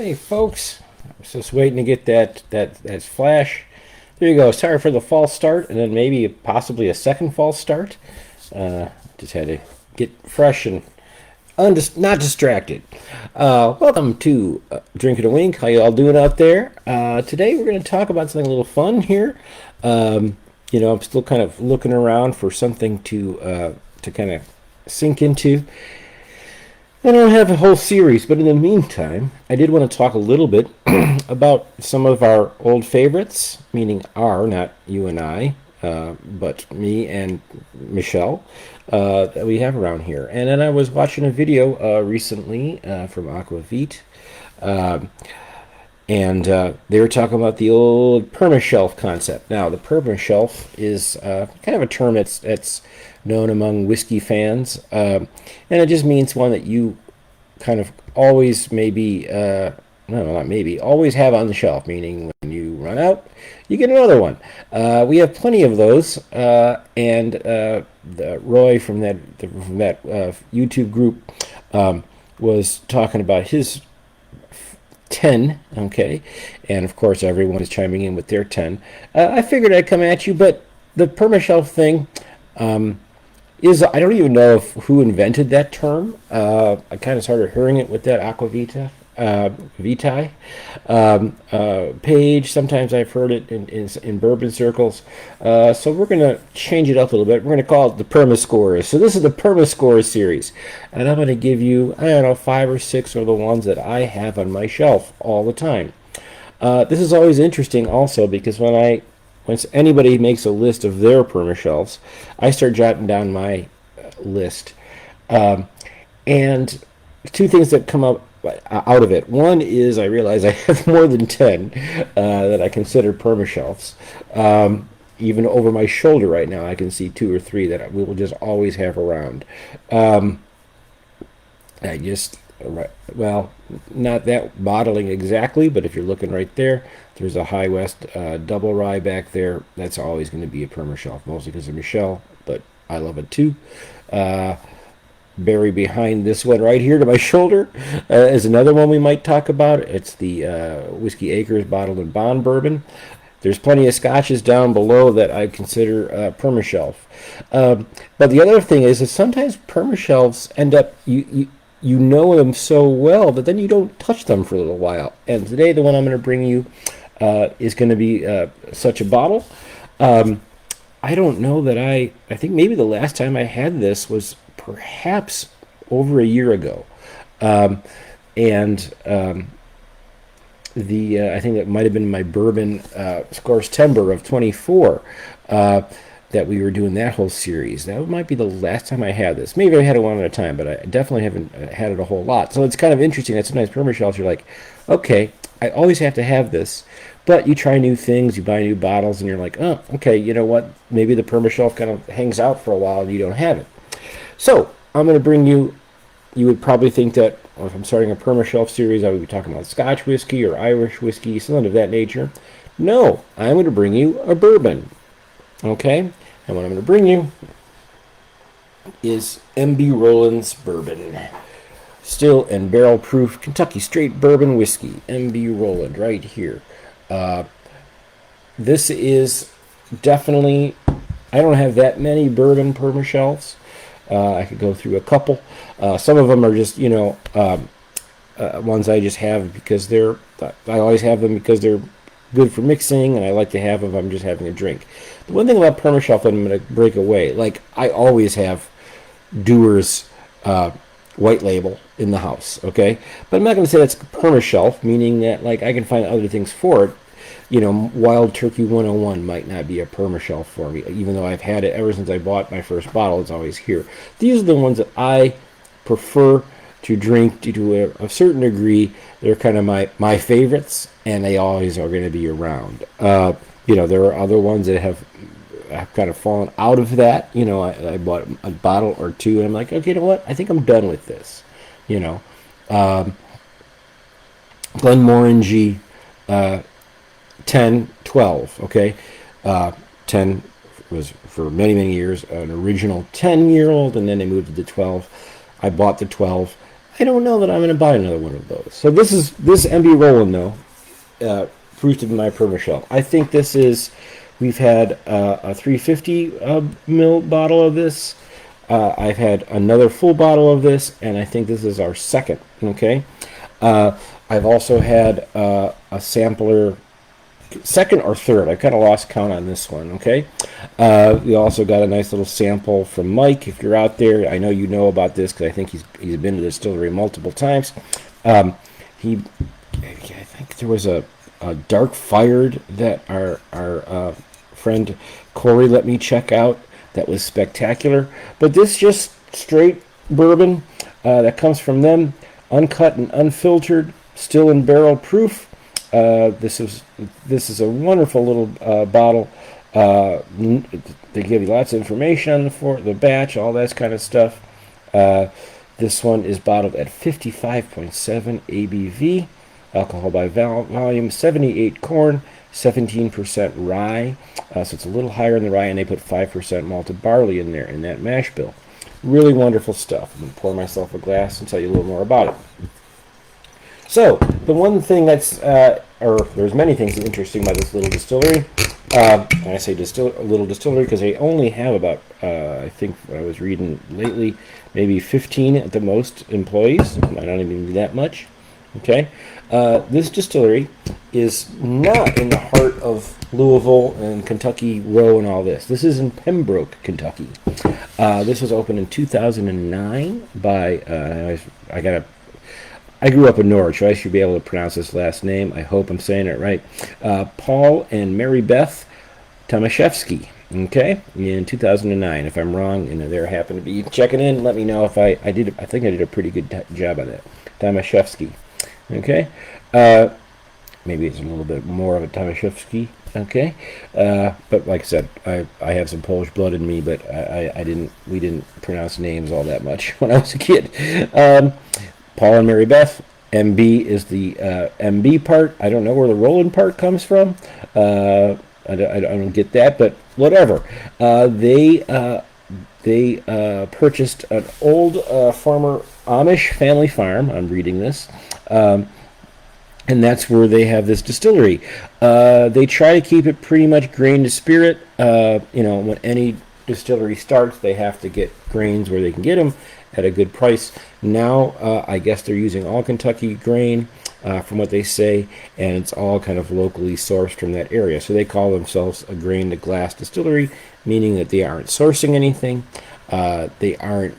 Hey folks, I was just waiting to get that flash. There you go. Sorry for the false start, and then maybe possibly a second false start. Just had to get fresh and not distracted. Welcome to Drinking a Wink. How you all doing out there? Today we're going to talk about something a little fun here. I'm still kind of looking around for something to kind of sink into. I don't have a whole series, but in the meantime, I did want to talk a little bit about some of our old favorites, meaning our, not you and I, but me and Michelle, that we have around here. And then I was watching a video recently from Aquavit, and they were talking about the old permashelf concept. Now, the permashelf is kind of a term that's known among whiskey fans, and it just means one that you kind of always always have on the shelf, meaning when you run out, you get another one. We have plenty of those, and Roy from that YouTube group was talking about his 10, okay, and of course everyone is chiming in with their 10. I figured I'd come at you, but the permashelf thing I don't even know who invented that term. I kind of started hearing it with that Aquavita Vitae page. Sometimes I've heard it in bourbon circles. So we're going to change it up a little bit. We're going to call it the PERMASCORZ. So this is the PERMASCORZ series. And I'm going to give you, I don't know, 5 or 6 of the ones that I have on my shelf all the time. This is always interesting also because once anybody makes a list of their permashelves, I start jotting down my list. And two things that come up out of it. One is I realize I have more than 10 that I consider permashelves. Even over my shoulder right now, I can see 2 or 3 that we will just always have around. Not that bottling exactly, but if you're looking right there, there's a High West double rye back there. That's always going to be a permashelf, mostly because of Michelle, but I love it too. Buried behind this one right here to my shoulder is another one we might talk about. It's the Whiskey Acres bottled in bond bourbon. There's plenty of scotches down below that I consider permashelf. But the other thing is that sometimes permashelves end up, you know them so well that then you don't touch them for a little while. And today the one I'm going to bring you is going to be such a bottle. I don't know that I think maybe the last time I had this was perhaps over a year ago. I think that might have been my Bourbon September of 24 that we were doing that whole series. That might be the last time I had this. Maybe I had it one at a time, but I definitely haven't had it a whole lot. So it's kind of interesting that sometimes permashelves you're like, okay, I always have to have this. But you try new things, you buy new bottles, and you're like, oh, okay, you know what? Maybe the permashelf kind of hangs out for a while and you don't have it. So I'm going to bring you would probably think that if I'm starting a permashelf series, I would be talking about Scotch whiskey or Irish whiskey, something of that nature. No, I'm going to bring you a bourbon. Okay? And what I'm going to bring you is M.B. Roland's bourbon. Still and barrel proof Kentucky straight bourbon whiskey. M.B. Roland right here. This is definitely, I don't have that many bourbon permashelves. I could go through a couple. Some of them are just, ones I just have because I always have them because they're good for mixing, and I like to have them if I'm just having a drink. The one thing about permashelf that I'm going to break away, like I always have Dewar's white label in the house, okay? But I'm not going to say that's permashelf, meaning that like I can find other things for it. Wild Turkey 101 might not be a permashelf for me, even though I've had it ever since I bought my first bottle. It's always here. These are the ones that I prefer to drink to a certain degree. They're kind of my favorites, and they always are going to be around. There are other ones that have kind of fallen out of that. I bought a bottle or two, and I'm like, okay, you know what? I think I'm done with this. Glenmorangie 10, 12, okay? 10 was for many years an original 10-year-old, and then they moved to the 12. I bought the 12, I don't know that I'm going to buy another one of those. So this MB Roland though, proves to be my permashell. I think this is. We've had a 350 ml bottle of this. I've had another full bottle of this, and I think this is our second. Okay. I've also had a sampler, second or third. I kind of lost count on this one. Okay. We also got a nice little sample from Mike. If you're out there, I know you know about this because I think he's been to the distillery multiple times. I think there was a dark fired that our friend Corey let me check out. That was spectacular. But this just straight bourbon that comes from them, uncut and unfiltered, still in barrel proof. This is a wonderful little bottle. They give you lots of information on the batch, all that kind of stuff. This one is bottled at 55.7 ABV, alcohol by volume, 78 corn, 17% rye. So it's a little higher in the rye, and they put 5% malted barley in there in that mash bill. Really wonderful stuff. I'm going to pour myself a glass and tell you a little more about it. So, the one thing that's, or there's many things interesting about this little distillery. And I say little distillery because they only have about, I think what I was reading lately, maybe 15 at the most employees. Might not even be that much. Okay. This distillery is not in the heart of Louisville and Kentucky Row and all this. This is in Pembroke, Kentucky. This was opened in 2009 by, I grew up in Norwich, so I should be able to pronounce this last name. I hope I'm saying it right. Paul and Mary Beth Tomaszewski, okay, in 2009. If I'm wrong, and there happen to be checking in, let me know if I did. I think I did a pretty good job on that. Tomaszewski, okay. Maybe it's a little bit more of a Tomaszewski, okay. But like I said, I have some Polish blood in me, but we didn't pronounce names all that much when I was a kid. Paul and Mary Beth. MB is the MB part. I don't know where the Roland part comes from. I don't get that, but whatever. They purchased an old former Amish family farm. I'm reading this. And that's where they have this distillery. They try to keep it pretty much grain to spirit. When any distillery starts, they have to get grains where they can get them at a good price. Now, I guess they're using all Kentucky grain, from what they say, and it's all kind of locally sourced from that area. So they call themselves a grain-to-glass distillery, meaning that they aren't sourcing anything. They aren't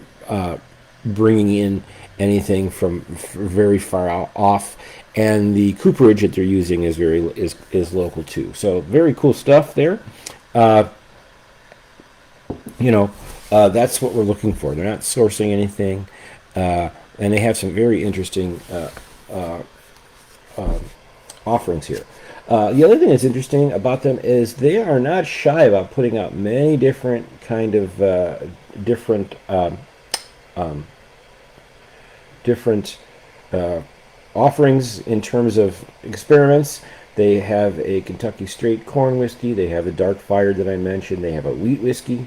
bringing in anything from very far off, and the cooperage that they're using is local too. So very cool stuff there. That's what we're looking for. They're not sourcing anything, and they have some very interesting offerings here. The other thing that's interesting about them is they are not shy about putting out many different kind of different offerings in terms of experiments. They have a Kentucky straight corn whiskey. They have a dark fired that I mentioned. They have a wheat whiskey,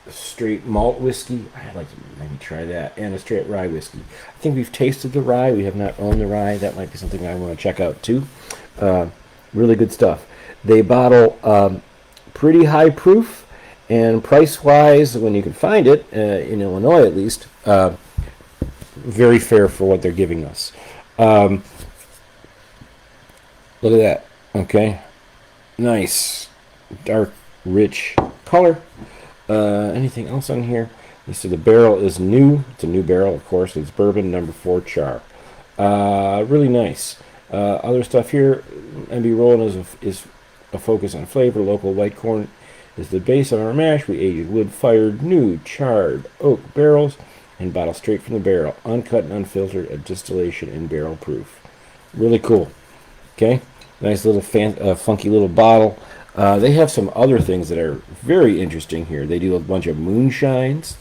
straight malt whiskey. I'd like to maybe try that, and a straight rye whiskey. I think we've tasted the rye. We have not owned the rye. That might be something I want to check out too. Really good stuff. They bottle pretty high proof, and price wise, when you can find it in Illinois at least, very fair for what they're giving us. Look at that. Okay, nice dark rich color. Anything else on here? So the barrel is new. It's a new barrel, of course. It's bourbon number 4 char. Really nice. Other stuff here. MB Roland is a focus on flavor. Local white corn is the base of our mash. We aged wood-fired, new charred oak barrels and bottle straight from the barrel, uncut and unfiltered at distillation in barrel proof. Really cool. Okay, nice little funky little bottle. They have some other things that are very interesting here. They do a bunch of moonshines.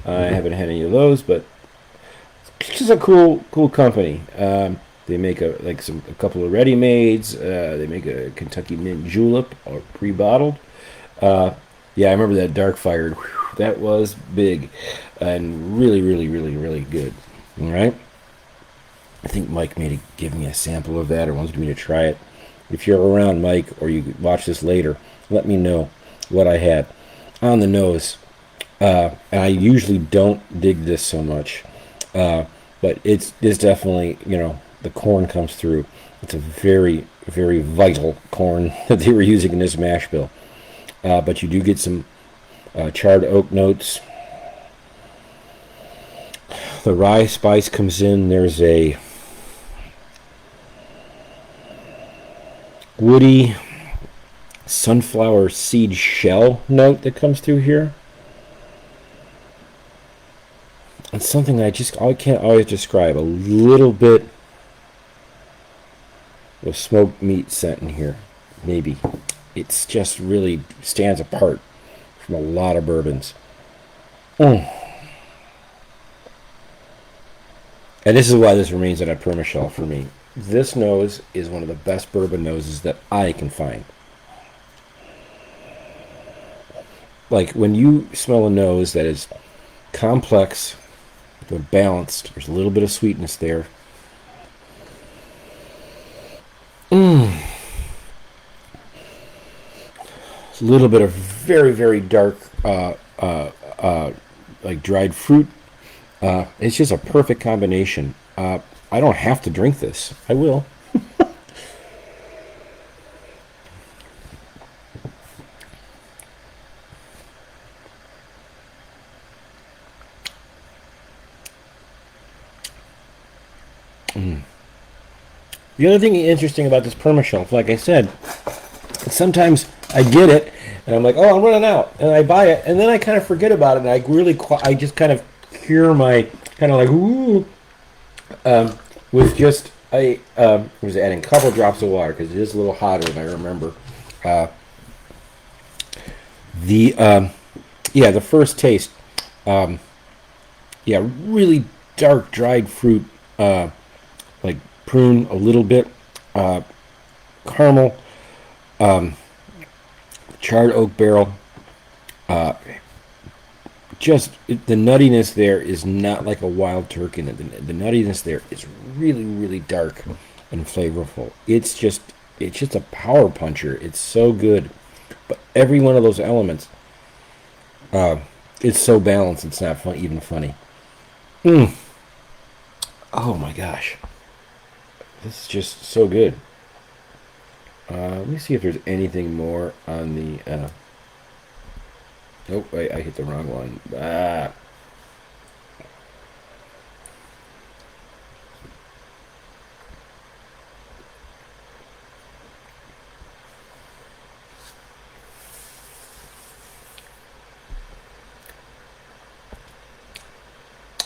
I haven't had any of those, but it's just a cool company. They make a couple of ready-mades. They make a Kentucky mint julep, or pre-bottled. Yeah, I remember that dark fired. That was big and really, really, really, really good. All right. I think Mike may give me a sample of that or wants me to try it. If you're around, Mike, or you watch this later, let me know what I had on the nose. And I usually don't dig this so much, but it's definitely, the corn comes through. It's a very, very vital corn that they were using in this mash bill. But you do get some charred oak notes. The rye spice comes in. There's a woody sunflower seed shell note that comes through here. It's something that I can't always describe. A little bit of smoked meat scent in here, maybe. It's just really stands apart from a lot of bourbons. And this is why this remains at a permashell for me. This nose is one of the best bourbon noses that I can find. Like when you smell a nose that is complex, but balanced, there's a little bit of sweetness there. A little bit of very, very dark, like dried fruit. It's just a perfect combination. I don't have to drink this. I will. The other thing interesting about this permashelf, like I said, sometimes I get it and I'm like, oh, I'm running out, and I buy it, and then I kind of forget about it, and I just kind of cure my kind of like with just was adding a couple drops of water because it is a little hotter than I remember. The first taste, really dark dried fruit, like prune a little bit, caramel, charred oak barrel. The nuttiness there is not like a wild turkey. The nuttiness there is really, really dark and flavorful. It's just a power puncher. It's so good, but every one of those elements, it's so balanced. It's not even funny. Oh my gosh, this is just so good. Let me see if there's anything more on the. Nope, I hit the wrong one.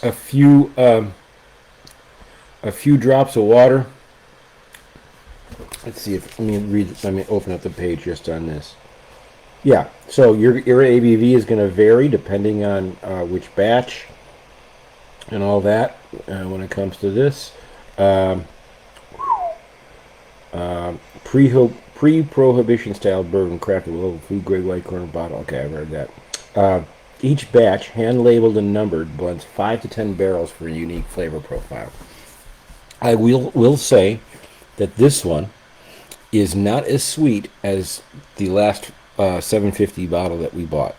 A few drops of water. Let's see if let me open up the page just on this. Yeah, so your ABV is going to vary depending on which batch and all that when it comes to this. Pre-prohibition style bourbon crafted with a food grade white corn bottle. Okay, I read that. Each batch, hand labeled and numbered, blends 5 to 10 barrels for a unique flavor profile. I will say that this one is not as sweet as the last 750 bottle that we bought.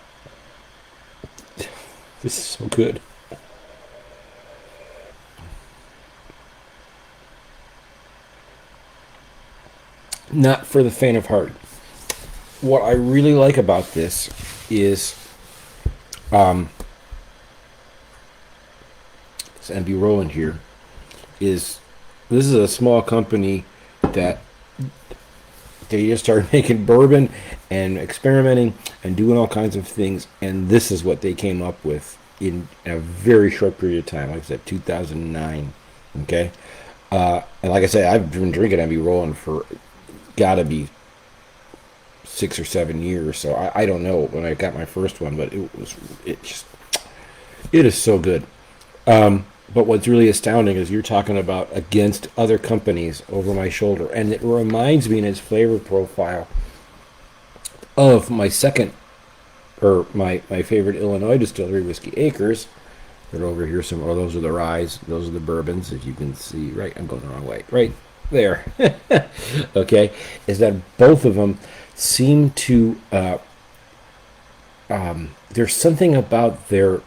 This is so good. Not for the faint of heart. What I really like about this is this NB Roland here this is a small company that they just started making bourbon and experimenting and doing all kinds of things, and this is what they came up with in a very short period of time. Like I said, 2009. Okay, and like I said, I've been drinking NB Roland for gotta be 6 or 7 years. So I don't know when I got my first one, but it is so good. But what's really astounding is you're talking about against other companies over my shoulder. And it reminds me in its flavor profile of my favorite Illinois distillery, Whiskey Acres, But over here, those are the ryes. Those are the bourbons, as you can see. Right, I'm going the wrong way. Right there. Okay, is that both of them seem to. There's something about the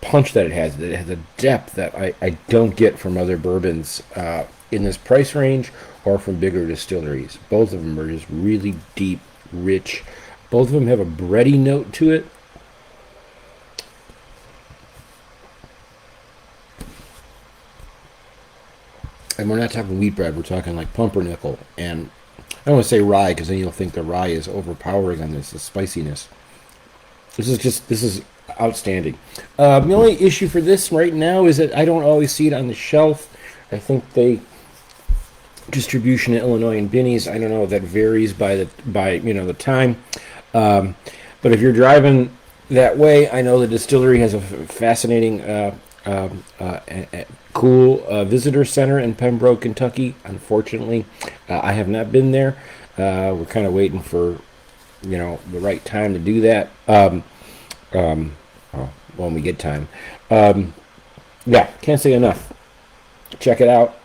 punch that it has. That it has a depth that I don't get from other bourbons in this price range or from bigger distilleries. Both of them are just really deep, rich. Both of them have a bready note to it. And we're not talking wheat bread. We're talking like pumpernickel. And I don't want to say rye because then you'll think the rye is overpowering on this, the spiciness. This is outstanding. The only issue for this right now is that I don't always see it on the shelf. I think distribution in Illinois and Binny's, I don't know, that varies by the time. But if you're driving that way, I know the distillery has a fascinating, cool visitor center in Pembroke, Kentucky. Unfortunately, I have not been there. We're kind of waiting for the right time to do that. When we get time. Yeah, can't say enough. Check it out.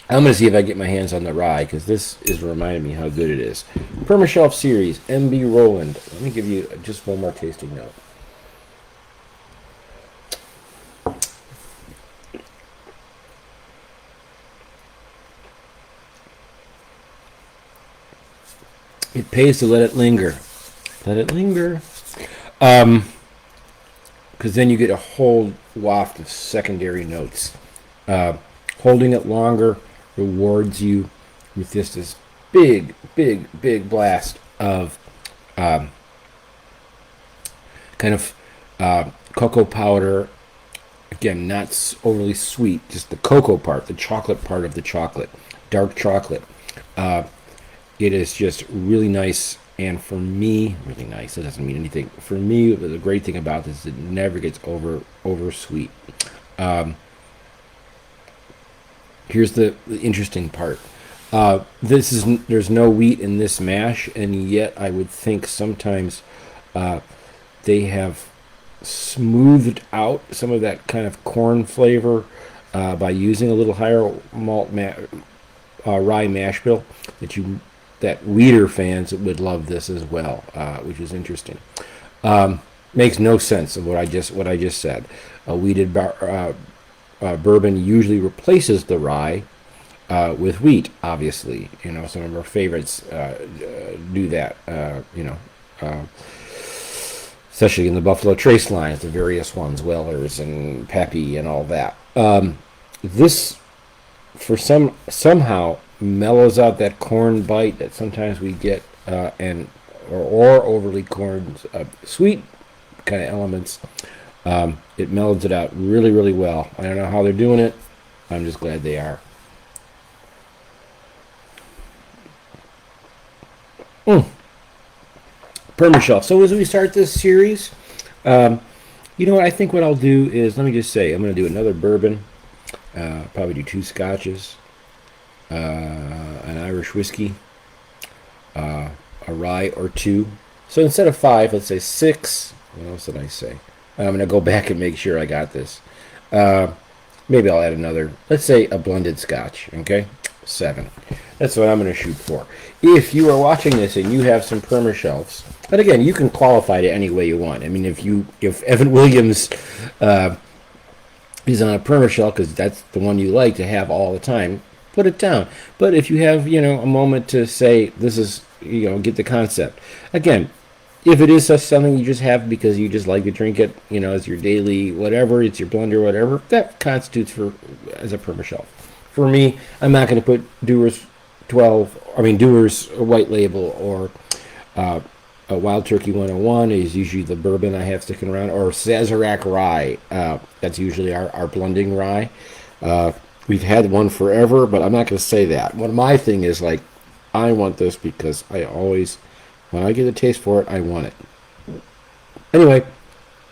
I'm going to see if I get my hands on the rye because this is reminding me how good it is. PermaShelf Series, MB Roland. Let me give you just one more tasting note. It pays to let it linger. Let it linger. Because then you get a whole waft of secondary notes. Holding it longer rewards you with just this big, big, big blast of kind of cocoa powder. Again, not overly sweet, just the cocoa part, the chocolate part of the chocolate, dark chocolate. It is just really nice. And for me, really nice. It doesn't mean anything. For me, the great thing about this is it never gets over sweet. Here's the interesting part. There's no wheat in this mash, and yet I would think sometimes they have smoothed out some of that kind of corn flavor by using a little higher malt rye mash bill that wheater fans would love this as well, which is interesting. Makes no sense of what I just said. A wheated bourbon usually replaces the rye with wheat. Obviously, some of our favorites do that. Especially in the Buffalo Trace lines, the various ones, Weller's and Peppy and all that. This, for somehow, mellows out that corn bite that sometimes we get, or overly corn sweet kind of elements. It mellows it out really, really well. I don't know how they're doing it. I'm just glad they are. PermaShelf. So as we start this series, I think what I'll do is, let me just say, I'm going to do another bourbon, probably do 2 scotches, an Irish whiskey, a rye or 2. So instead of 5, let's say 6. What else did I say? I'm going to go back and make sure I got this. Maybe I'll add another, let's say a blended scotch, okay? 7. That's what I'm going to shoot for. If you are watching this and you have some PermaShelfs, but again, you can qualify it any way you want. I mean, if Evan Williams is on a PermaShelf because that's the one you like to have all the time, put it down. But if you have, a moment to say, this is, get the concept. Again, if it is such something you just have because you just like to drink it, as your daily whatever, it's your blender, whatever, that constitutes as a PermaShelf. For me, I'm not going to put Dewar's White Label or a Wild Turkey 101 is usually the bourbon I have sticking around, or Sazerac Rye. That's usually our blending rye. We've had one forever, but I'm not going to say that. My thing is like, I want this because I always, when I get a taste for it, I want it. Anyway,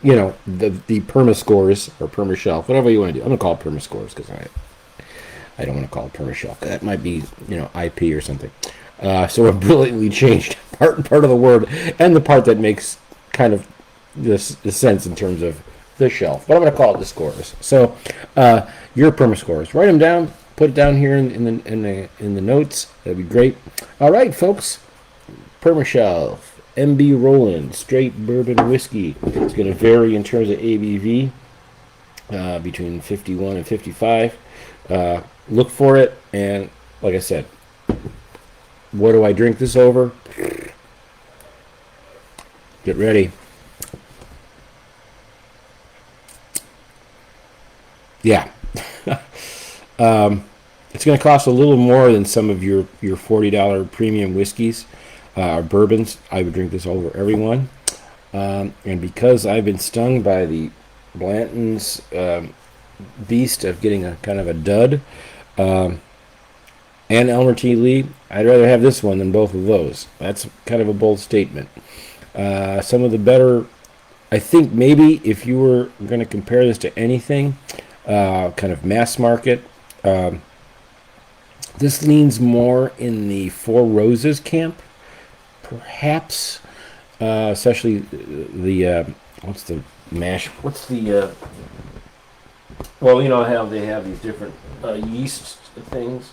the PERMASCORZ or PermaShelf, whatever you want to do. I'm going to call it PERMASCORZ because I don't want to call it PermaShelf. That might be, IP or something. So I've brilliantly changed part of the word and the part that makes kind of the sense in terms of the shelf, but I'm going to call it the scores. So your PERMASCORZ, write them down, put it down here in the notes. That'd be great. All right, folks. PERMASHELF, MB Roland, straight bourbon whiskey. It's going to vary in terms of ABV between 51 and 55. Look for it, and like I said, what do I drink this over? Get ready. Yeah. It's going to cost a little more than some of your $40 premium whiskeys or bourbons. I would drink this over everyone. And because I've been stung by the Blanton's beast of getting a kind of a dud, and Elmer T. Lee, I'd rather have this one than both of those. That's kind of a bold statement. Some of the better, I think maybe if you were going to compare this to anything, kind of mass market, this leans more in the Four Roses camp, perhaps, especially what's the mash? What's the well, you know how they have these different yeast things.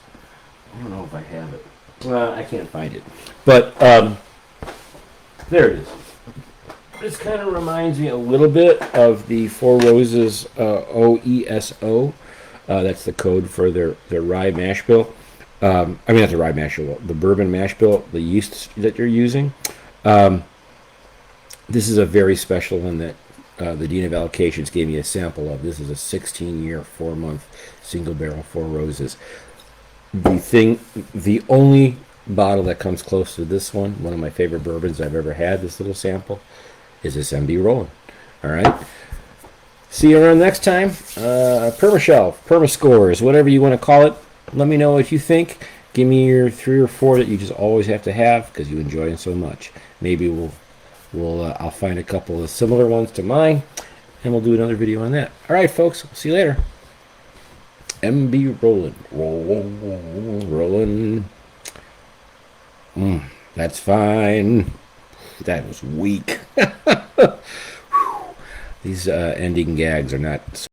I don't know if I have it. I can't find it, but there it is. This kind of reminds me a little bit of the Four Roses OESO. That's the code for their rye mash bill. I mean, not the rye mash bill, the bourbon mash bill, the yeast that you're using. This is a very special one that the Dean of Allocations gave me a sample of. This is a 16-year, 4-month single barrel Four Roses. The only bottle that comes close to this one of my favorite bourbons I've ever had, this little sample, is this MB Roland. All right. See you around next time. PERMASHELF, PERMASCORZ, whatever you want to call it. Let me know what you think. Give me your 3 or 4 that you just always have to have because you enjoy them so much. Maybe I'll find a couple of similar ones to mine, and we'll do another video on that. All right, folks. See you later. MB Roland. Roland. That's fine. That was weak. These ending gags are not